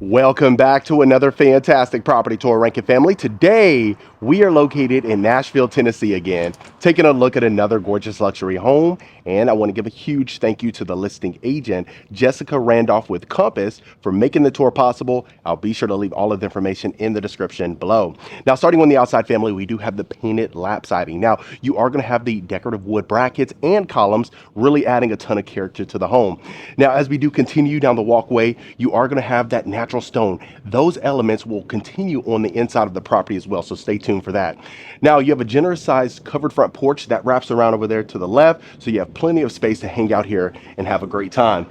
Welcome back to another fantastic property tour, Rankin family. Today, we are located in Nashville, Tennessee again, taking a look at another gorgeous luxury home. And I want to give a huge thank you to the listing agent, Jessica Randolph with Compass, for making the tour possible. I'll be sure to leave all of the information in the description below. Now, starting on the outside, family, we do have the painted lap siding. Now, you are going to have the decorative wood brackets and columns, really adding a ton of character to the home. Now, as we do continue down the walkway, you are going to have that natural stone. Those elements will continue on the inside of the property as well, so stay tuned for that. Now, you have a generous sized covered front porch that wraps around over there to the left, so you have plenty of space to hang out here and have a great time.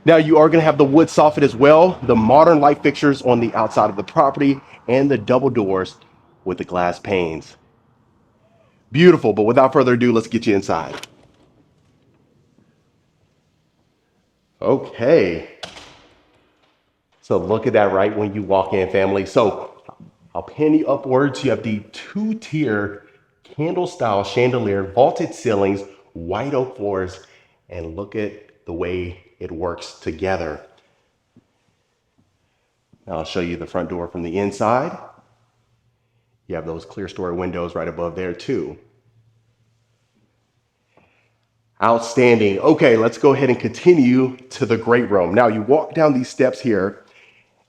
Now, you are going to have the wood soffit as well, the modern light fixtures on the outside of the property, and the double doors with the glass panes. Beautiful, but without further ado, let's get you inside. Okay. So look at that right when you walk in, family. So I'll pan you upwards. You have the two-tier candle style chandelier, vaulted ceilings, white oak floors, and look at the way it works together. Now I'll show you the front door from the inside. You have those clear story windows right above there too. Outstanding. Okay, let's go ahead and continue to the great room. Now you walk down these steps here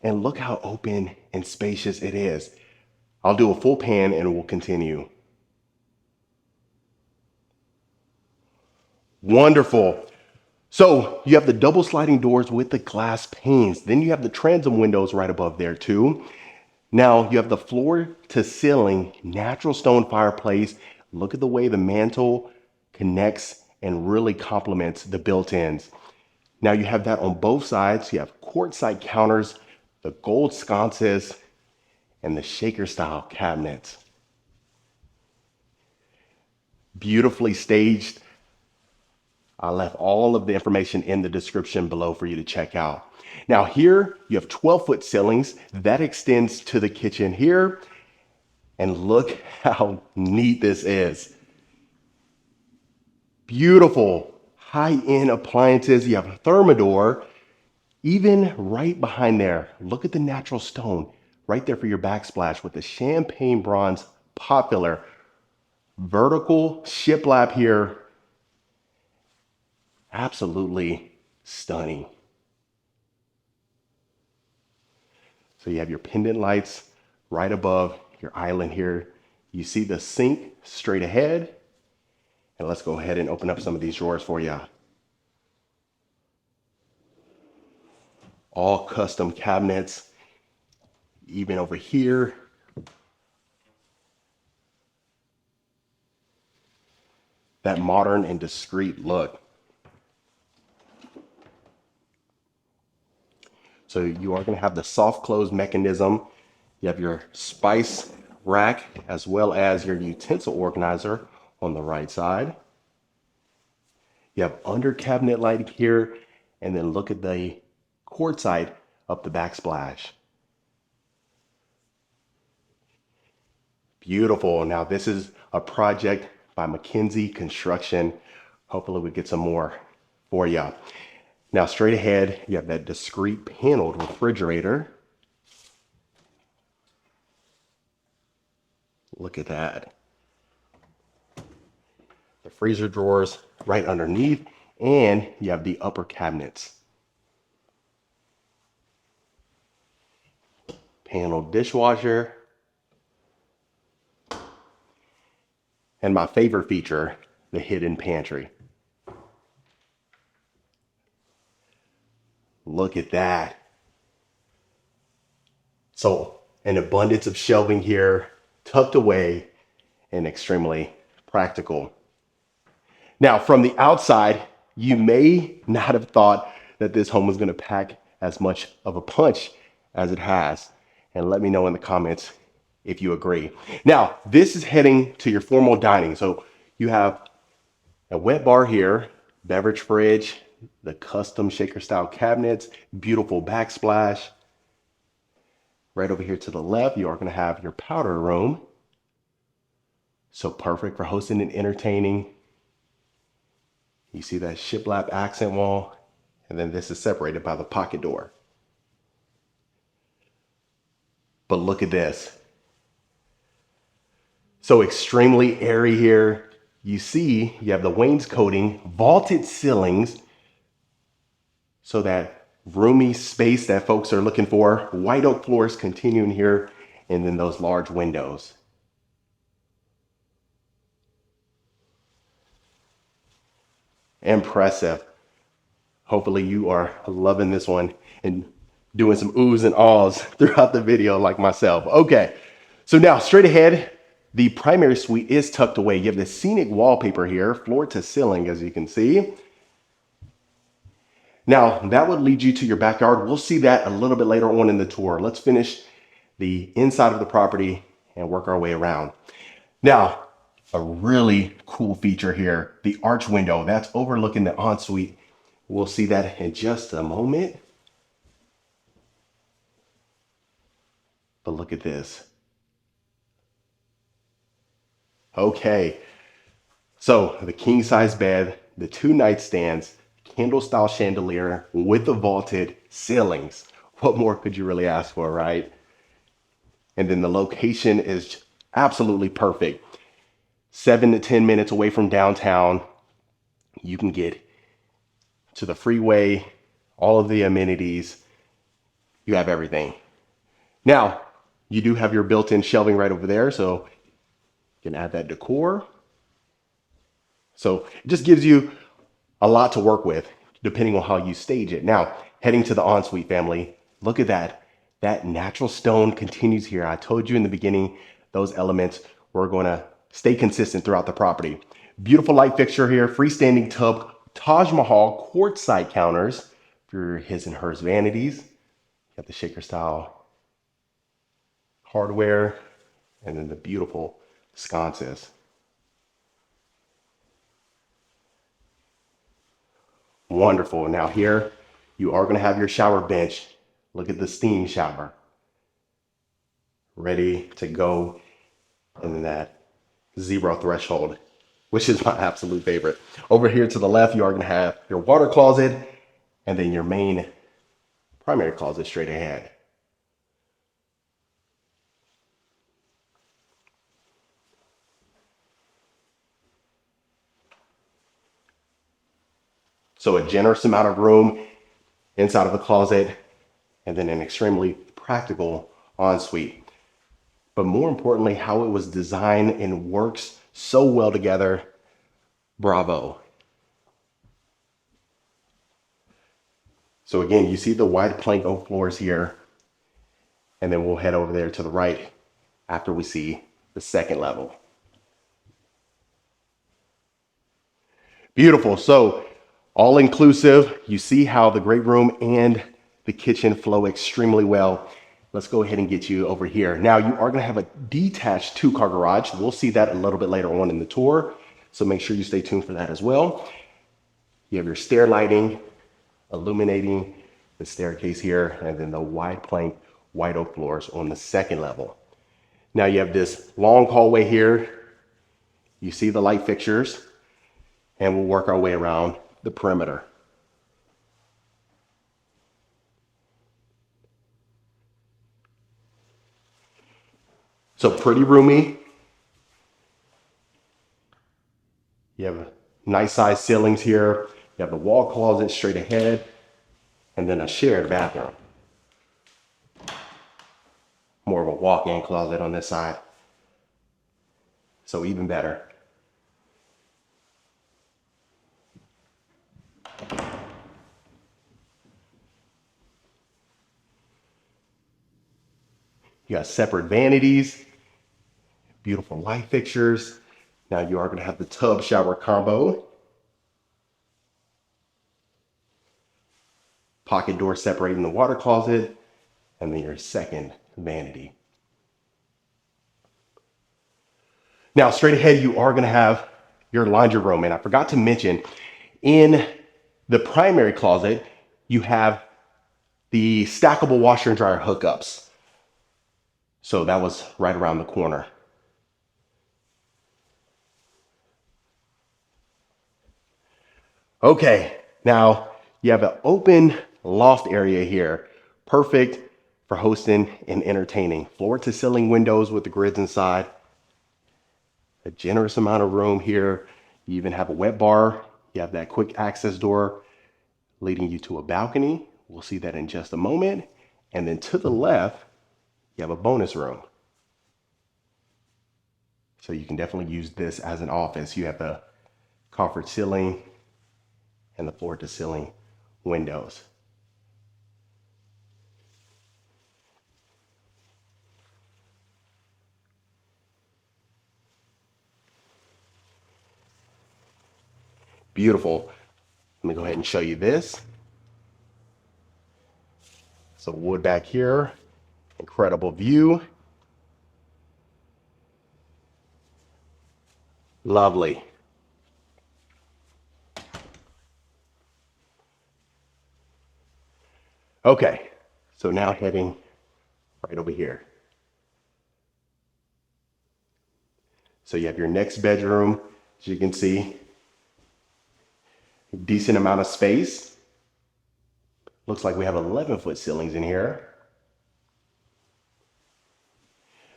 and look how open and spacious it is. I'll do a full pan and we'll continue. Wonderful. So you have the double sliding doors with the glass panes. Then you have the transom windows right above there too. Now you have the floor to ceiling natural stone fireplace. Look at the way the mantle connects and really complements the built-ins. Now you have that on both sides. You have quartzite counters, the gold sconces, and the shaker style cabinets. Beautifully staged. I left all of the information in the description below for you to check out. Now here you have 12-foot ceilings that extends to the kitchen here. And look how neat this is. Beautiful high-end appliances. You have a thermidor. Even right behind there, look at the natural stone right there for your backsplash with the champagne bronze pot filler. Vertical shiplap here. Absolutely stunning. So you have your pendant lights right above your island here. You see the sink straight ahead. And let's go ahead and open up some of these drawers for you. All custom cabinets, even over here. That modern and discreet look. So you are going to have the soft close mechanism. You have your spice rack as well as your utensil organizer on the right side. You have under cabinet lighting here, and then look at the quartzite up the backsplash. Beautiful. Now this is a project by Mckenzie Construction. Hopefully we get some more for you. Now straight ahead, you have that discreet paneled refrigerator. Look at that. The freezer drawers right underneath, and you have the upper cabinets. Paneled dishwasher. And my favorite feature, the hidden pantry. Look at that. So an abundance of shelving here, tucked away and extremely practical. Now from the outside, you may not have thought that this home was going to pack as much of a punch as it has. And let me know in the comments if you agree. Now, this is heading to your formal dining. So you have a wet bar here, beverage fridge, the custom shaker style cabinets, beautiful backsplash. Right over here to the left, you are going to have your powder room. So perfect for hosting and entertaining. You see that shiplap accent wall, and then this is separated by the pocket door. But look at this. So extremely airy here. You see, you have the wainscoting, vaulted ceilings, so that roomy space that folks are looking for. White oak floors continuing here, and then those large windows. Impressive. Hopefully you are loving this one and doing some oohs and ahs throughout the video like myself. Okay, so now straight ahead, the primary suite is tucked away. You have the scenic wallpaper here, floor to ceiling, as you can see. Now, that would lead you to your backyard. We'll see that a little bit later on in the tour. Let's finish the inside of the property and work our way around. Now, a really cool feature here, the arch window that's overlooking the ensuite. We'll see that in just a moment. But look at this. Okay, so the king size bed, the two nightstands, candle style chandelier with the vaulted ceilings. What more could you really ask for, right? And then the location is absolutely perfect. 7 to 10 minutes away from downtown. You can get to the freeway, all of the amenities. You have everything. Now, you do have your built-in shelving right over there, so you can add that decor. So it just gives you a lot to work with, depending on how you stage it. Now, heading to the ensuite, family, look at that. That natural stone continues here. I told you in the beginning, those elements were going to stay consistent throughout the property. Beautiful light fixture here, freestanding tub, Taj Mahal quartzite counters for his and hers vanities. You got the shaker style hardware, and then the beautiful sconces. Wonderful. Now here, you are going to have your shower bench. Look at the steam shower. Ready to go, and then that zero threshold, which is my absolute favorite. Over here to the left, you are going to have your water closet, and then your main primary closet straight ahead. So a generous amount of room inside of the closet, and then an extremely practical ensuite. But more importantly, how it was designed and works so well together. Bravo. So again, you see the wide plank oak floors here, and then we'll head over there to the right after we see the second level. Beautiful. So all inclusive, you see how the great room and the kitchen flow extremely well. Let's go ahead and get you over here. Now you are going to have a detached 2-car garage. We'll see that a little bit later on in the tour. So make sure you stay tuned for that as well. You have your stair lighting, illuminating the staircase here, and then the wide plank white oak floors on the second level. Now you have this long hallway here. You see the light fixtures, and we'll work our way around the perimeter. So pretty roomy. You have nice size ceilings here. You have the wall closet straight ahead, and then a shared bathroom. More of a walk-in closet on this side. So even better. You got separate vanities, beautiful light fixtures. Now you are going to have the tub shower combo. Pocket door separating the water closet, and then your second vanity. Now straight ahead, you are going to have your laundry room. And I forgot to mention, in the primary closet, you have the stackable washer and dryer hookups. So that was right around the corner. Okay, now you have an open loft area here. Perfect for hosting and entertaining. Floor to ceiling windows with the grids inside. A generous amount of room here. You even have a wet bar. You have that quick access door leading you to a balcony. We'll see that in just a moment. And then to the left, you have a bonus room. So you can definitely use this as an office. You have the comfort ceiling and the floor to ceiling windows. Beautiful. Let me go ahead and show you this. So wood back here, incredible view. Lovely. Okay, so now heading right over here. So you have your next bedroom, as you can see, decent amount of space. Looks like we have 11-foot ceilings in here.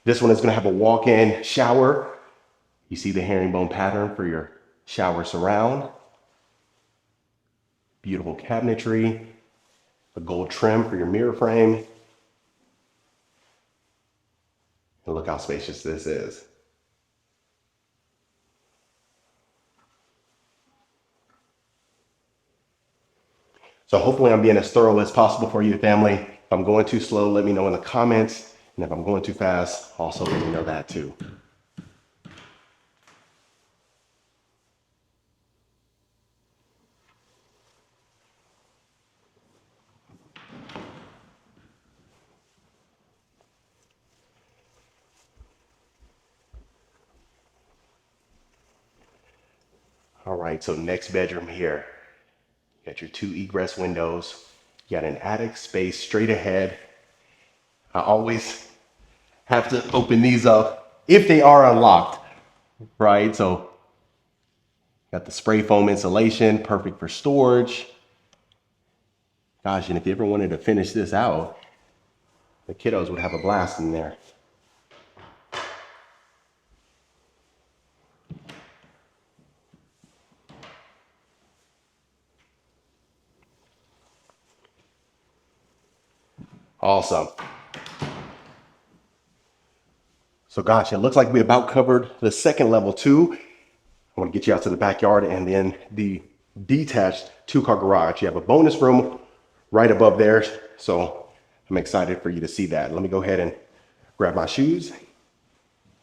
This one is going to have a walk-in shower. You see the herringbone pattern for your shower surround. Beautiful cabinetry, a gold trim for your mirror frame. And look how spacious this is. So hopefully I'm being as thorough as possible for you, family. If I'm going too slow, let me know in the comments. And if I'm going too fast, also let me know that too. All right, so next bedroom here. You got your 2 egress windows. You got an attic space straight ahead. I always have to open these up if they are unlocked, right? So got the spray foam insulation, perfect for storage. Gosh, and if you ever wanted to finish this out, the kiddos would have a blast in there. Awesome. So gosh, it looks like we about covered the second level too. I want to get you out to the backyard and then the detached 2-car garage. You have a bonus room right above there. So I'm excited for you to see that. Let me go ahead and grab my shoes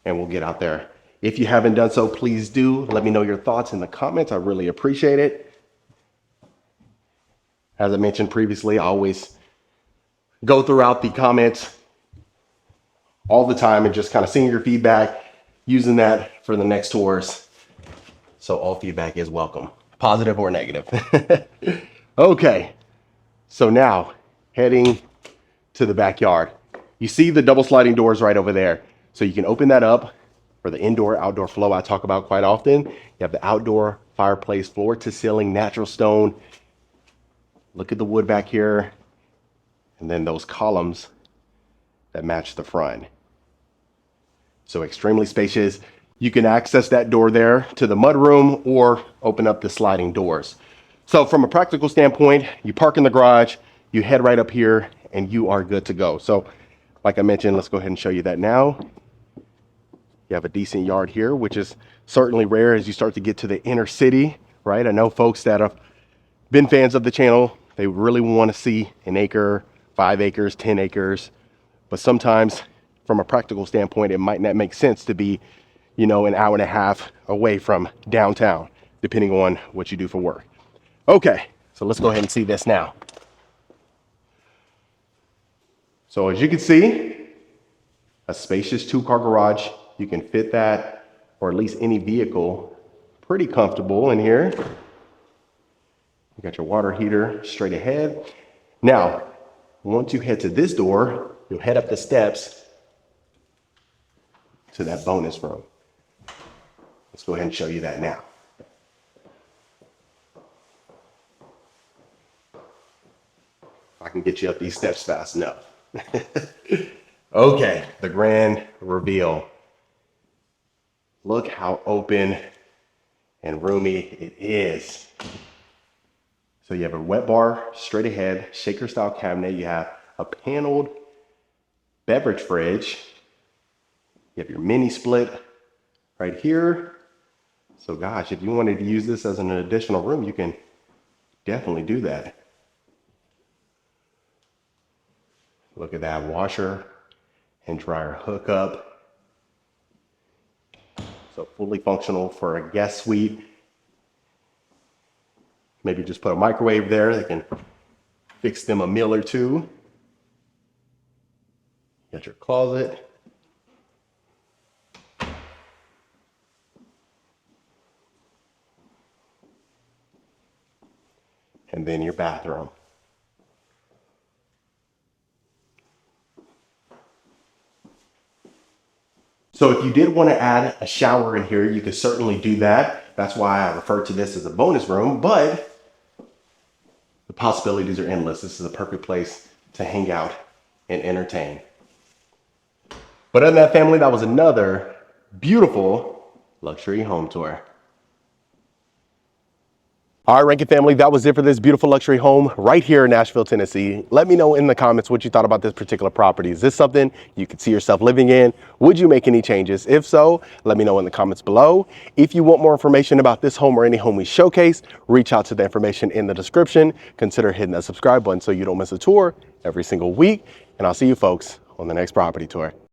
and we'll get out there. If you haven't done so, please do. Let me know your thoughts in the comments. I really appreciate it. As I mentioned previously, I always go throughout the comments all the time and just kind of seeing your feedback, using that for the next tours. So all feedback is welcome, positive or negative. Okay, so now heading to the backyard. You see the double sliding doors right over there. So you can open that up for the indoor outdoor flow I talk about quite often. You have the outdoor fireplace, floor to ceiling, natural stone. Look at the wood back here. And then those columns that match the front. So extremely spacious. You can access that door there to the mudroom or open up the sliding doors. So from a practical standpoint, you park in the garage, you head right up here and you are good to go. So like I mentioned, let's go ahead and show you that now. You have a decent yard here, which is certainly rare as you start to get to the inner city, right? I know folks that have been fans of the channel, they really want to see an acre, 5 acres, 10 acres. But sometimes from a practical standpoint, it might not make sense to be, you know, an hour and a half away from downtown, depending on what you do for work. Okay, so let's go ahead and see this now. So as you can see, a spacious 2-car garage. You can fit that, or at least any vehicle, pretty comfortable in here. You got your water heater straight ahead. Now, once you head to this door, you'll head up the steps to that bonus room. Let's go ahead and show you that now. If I can get you up these steps fast enough. Okay, the grand reveal. Look how open and roomy it is. So you have a wet bar straight ahead, shaker style cabinet. You have a paneled beverage fridge. You have your mini split right here. So gosh, if you wanted to use this as an additional room, you can definitely do that. Look at that washer and dryer hookup. So fully functional for a guest suite. Maybe just put a microwave there. They can fix them a meal or two. You got your closet. And then your bathroom. So if you did want to add a shower in here, you could certainly do that. That's why I refer to this as a bonus room, but the possibilities are endless. This is a perfect place to hang out and entertain. But other than that, family, that was another beautiful luxury home tour. All right, Rankin family, that was it for this beautiful luxury home right here in Nashville, Tennessee. Let me know in the comments what you thought about this particular property. Is this something you could see yourself living in? Would you make any changes? If so, let me know in the comments below. If you want more information about this home or any home we showcase, reach out to the information in the description. Consider hitting that subscribe button so you don't miss a tour every single week. And I'll see you folks on the next property tour.